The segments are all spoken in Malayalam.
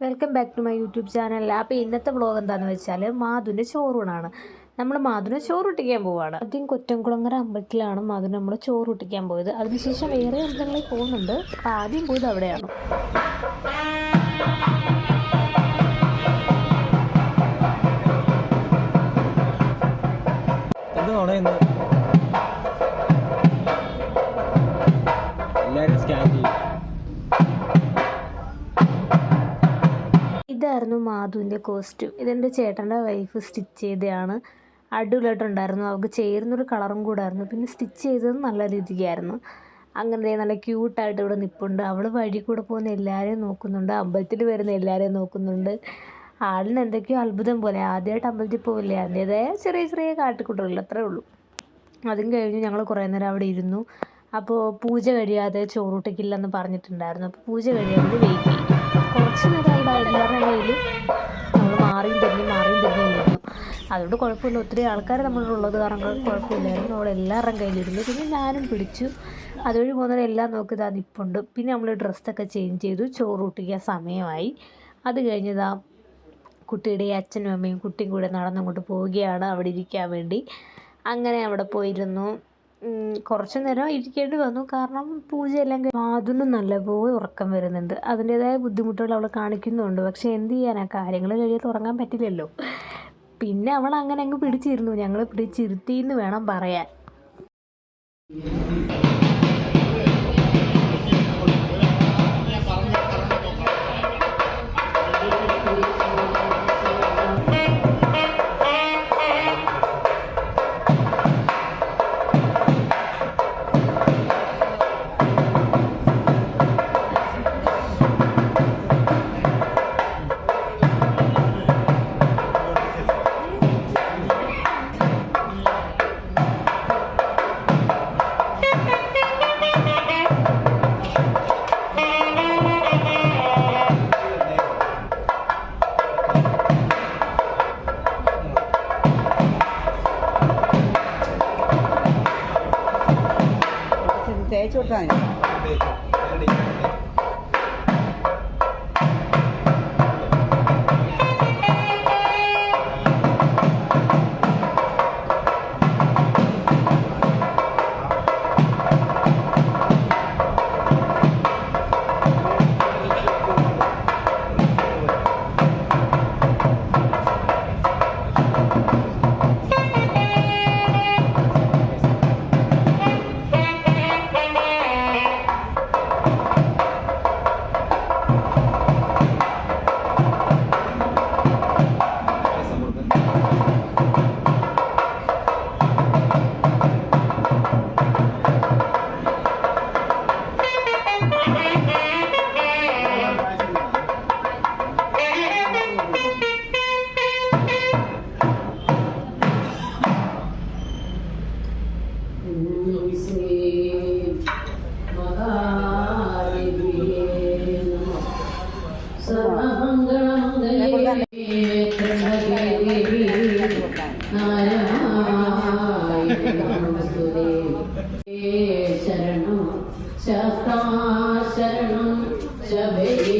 Welcome back to my YouTube channel. അപ്പോൾ ഇന്നത്തെ വ്ളോഗ് എന്താണെന്ന് വെച്ചാൽ മാധുവിൻ്റെ ചോറൂണാണ്. നമ്മൾ മാധുവിനെ ചോറൂട്ടിക്കാൻ പോവുകയാണ്. ആദ്യം കൊറ്റംകുളങ്ങര അമ്പലത്തിലാണ് മാധുവിന് നമ്മൾ ചോറൂട്ടിക്കാൻ പോയത്. അതിനുശേഷം വേറെ അമ്പലങ്ങളിൽ പോകുന്നുണ്ട്. അപ്പോൾ ആദ്യം പോയത് അവിടെയാണ്. ഇതായിരുന്നു മാധുവിൻ്റെ കോസ്റ്റ്യൂം. ഇതെൻ്റെ ചേട്ടൻ്റെ വൈഫ് സ്റ്റിച്ച് ചെയ്തതാണ്. അടിപൊളിയായിട്ടുണ്ടായിരുന്നു. അവൾക്ക് ചേരുന്നൊരു കളറും കൂടായിരുന്നു. പിന്നെ സ്റ്റിച്ച് ചെയ്തത് നല്ല രീതിക്കായിരുന്നു. അങ്ങനെ നല്ല ക്യൂട്ടായിട്ട് ഇവിടെ നിൽപ്പുണ്ട്. അവൾ വഴി കൂടെ പോകുന്ന എല്ലാവരെയും നോക്കുന്നുണ്ട്, അമ്പലത്തിൽ വരുന്ന എല്ലാവരെയും നോക്കുന്നുണ്ട്. ആളിന് എന്തൊക്കെയോ അത്ഭുതം പോലെ. ആദ്യമായിട്ട് അമ്പലത്തിൽ പോവില്ലേ, അതിൻ്റേതായ ചെറിയ ചെറിയ കാട്ടിക്കൂട്ടുകളിൽ അത്രേ ഉള്ളൂ. അതും കഴിഞ്ഞ് ഞങ്ങൾ കുറേ നേരം അവിടെ ഇരുന്നു. അപ്പോൾ പൂജ കഴിയാതെ ചോറൂട്ടിക്കില്ലെന്ന് പറഞ്ഞിട്ടുണ്ടായിരുന്നു. അപ്പോൾ പൂജ കഴിയാതെ വെയിറ്റ് ചെയ്യും. കുറച്ച് നേരം അവിടെ എല്ലാവരുടെ കയ്യിൽ നമ്മൾ മാറിയും തിരിഞ്ഞും ഇരുന്നു. അതുകൊണ്ട് കുഴപ്പമില്ല. ഒത്തിരി ആൾക്കാർ നമ്മളുള്ളത് കാരണം കുഴപ്പമില്ലായിരുന്നു. അവിടെ എല്ലാവരുടെയും കയ്യിലിരുന്നു. പിന്നെ ഞാനും പിടിച്ചു. അതുവഴി പോകുന്നവരെ എല്ലാം നോക്കി ഇതാ നിൽപ്പുണ്ട്. പിന്നെ നമ്മൾ ഡ്രസ്സൊക്കെ ചേഞ്ച് ചെയ്തു. ചോറൂട്ടിക്കാൻ സമയമായി. അത് കഴിഞ്ഞതാ കുട്ടിയുടെ അച്ഛനും അമ്മയും കുട്ടിയും കൂടെ നടന്നങ്ങോട്ട് പോവുകയാണ് അവിടെ ഇരിക്കാൻ വേണ്ടി. അങ്ങനെ അവിടെ പോയിരുന്നു. കുറച്ച് നേരം ഇരിക്കേണ്ടി വന്നു. കാരണം പൂജയെല്ലാം മാധുവിന് നല്ലപോലെ ഉറക്കം വരുന്നുണ്ട്. അതിൻ്റേതായ ബുദ്ധിമുട്ടുകൾ അവൾ കാണിക്കുന്നുണ്ട്. പക്ഷെ എന്ത് ചെയ്യാനാ, കാര്യങ്ങൾ കഴിയാതെ ഉറങ്ങാൻ പറ്റില്ലല്ലോ. പിന്നെ അവൾ അങ്ങനെ അങ്ങ് പിടിച്ചിരുന്നു. ഞങ്ങൾ പിടിച്ചിരുത്തിയെന്ന് വേണം പറയാൻ. തേച്ച് കൊടുത്താൽ ശരണം ശരണം ശബരിശവരസദം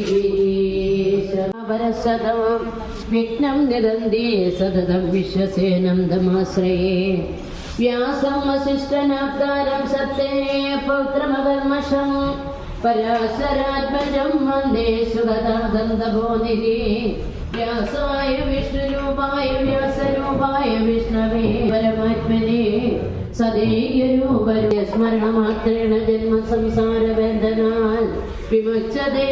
വിഘ്നം നിരന്തി സതതം വിശ്വസേനം ദമാശ്രയേ വ്യാസം വസിഷ്ഠനാപ്താരം സത്തേ പൗത്രമകർമഷം പരാശരാത്മജം വന്ദേ സുഗതാദന്തബോധിനി വ്യാസായ വിഷ്ണുരൂപായ വ്യാസരൂപായ വിഷ്ണവേ പരമാത്മനെ സദൈര്യരൂപരൂപ സ്മരണമാത്രേണ ജന്മ സംസാര വേദനാൽ വിമുച്യതേ.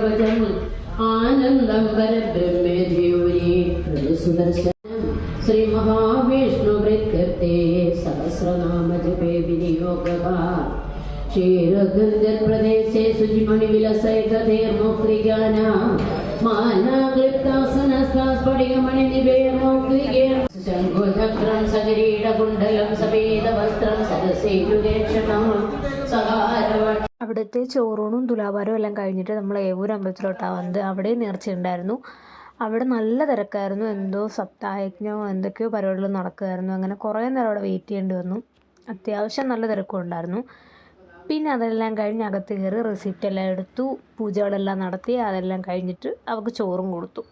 കവചം ആനന്ദം പരബ്രഹ്മേധിയൂരി സുദർശനം ശ്രീ മഹാവിഷ്ണു വൃത്യത്തെ സഹസ്രനാമ ജപേ വിനിയോഗ ക്ഷീരഗന്ധർപ്രദേശേ ശുചിമണി വിലസൈകതേർമോക്തിഗാന മാനാക്ലിപ്താസനസ്ഫടികമണി നിവേർമോക്തിഗേർ ശംഖുചക്രം സകിരീടകുണ്ഡലം സവേദവസ്ത്രം സദസേരുഗേക്ഷണം സഹാരവ. അവിടുത്തെ ചോറൂണും തുലാഭാരവും എല്ലാം കഴിഞ്ഞിട്ട് നമ്മൾ ഏവൂർ അമ്പലത്തിലോട്ടാണ് വന്നത്. അവിടെ നേർച്ചയുണ്ടായിരുന്നു. അവിടെ നല്ല തിരക്കായിരുന്നു. എന്തോ സപ്തായജ്ഞമോ എന്തൊക്കെയോ പരിപാടികൾ നടക്കുമായിരുന്നു. അങ്ങനെ കുറേ നേരം അവിടെ വെയിറ്റ് ചെയ്യേണ്ടി വന്നു. അത്യാവശ്യം നല്ല തിരക്കും ഉണ്ടായിരുന്നു. പിന്നെ അതെല്ലാം കഴിഞ്ഞ് അകത്ത് കയറി റെസിപ്റ്റ് എല്ലാം എടുത്തു, പൂജകളെല്ലാം നടത്തി. അതെല്ലാം കഴിഞ്ഞിട്ട് അവൾക്ക് ചോറും കൊടുത്തു.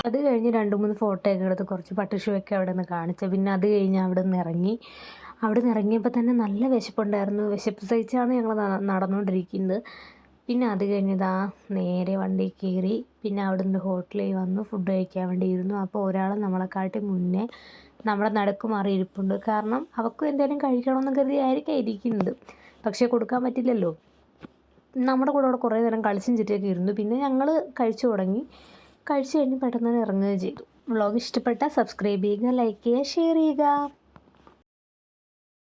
അത് കഴിഞ്ഞ് 2-3 ഫോട്ടോ ഒക്കെ എടുത്ത് കുറച്ച് പട്ടുഷൂവൊക്കെ അവിടെ നിന്ന് കാണിച്ചു. പിന്നെ അത് കഴിഞ്ഞ് അവിടെ നിന്ന് ഇറങ്ങി. അവിടെ നിന്ന് ഇറങ്ങിയപ്പോൾ തന്നെ നല്ല വിശപ്പുണ്ടായിരുന്നു. വിശപ്പ് സഹിച്ചാണ് ഞങ്ങൾ നടന്നുകൊണ്ടിരിക്കുന്നത്. പിന്നെ അത് കഴിഞ്ഞതാ നേരെ വണ്ടി കയറി. പിന്നെ അവിടെ നിന്ന് ഹോട്ടലിൽ വന്ന് ഫുഡ് കഴിക്കാൻ വേണ്ടി ഇരുന്നു. അപ്പോൾ ഒരാൾ നമ്മളെക്കാട്ടി മുന്നേ നമ്മുടെ നടുക്ക് മാറി ഇരിപ്പുണ്ട്. കാരണം അവൾക്കും എന്തെങ്കിലും കഴിക്കണമെന്ന് കരുതിയായിരിക്കും ഇരിക്കുന്നത്. പക്ഷേ കൊടുക്കാൻ പറ്റില്ലല്ലോ. നമ്മുടെ കൂടെ അവിടെ കുറേ നേരം കളിച്ചും ചിരിയൊക്കെ ഇരുന്നു. പിന്നെ ഞങ്ങൾ കഴിച്ചു തുടങ്ങി. കഴിച്ച് കഴിഞ്ഞ് പെട്ടെന്ന് തന്നെ ഇറങ്ങുകയും ചെയ്തു. വ്ളോഗ് ഇഷ്ടപ്പെട്ടാൽ സബ്സ്ക്രൈബ് ചെയ്യുക, ലൈക്ക് ചെയ്യുക, ഷെയർ ചെയ്യുക.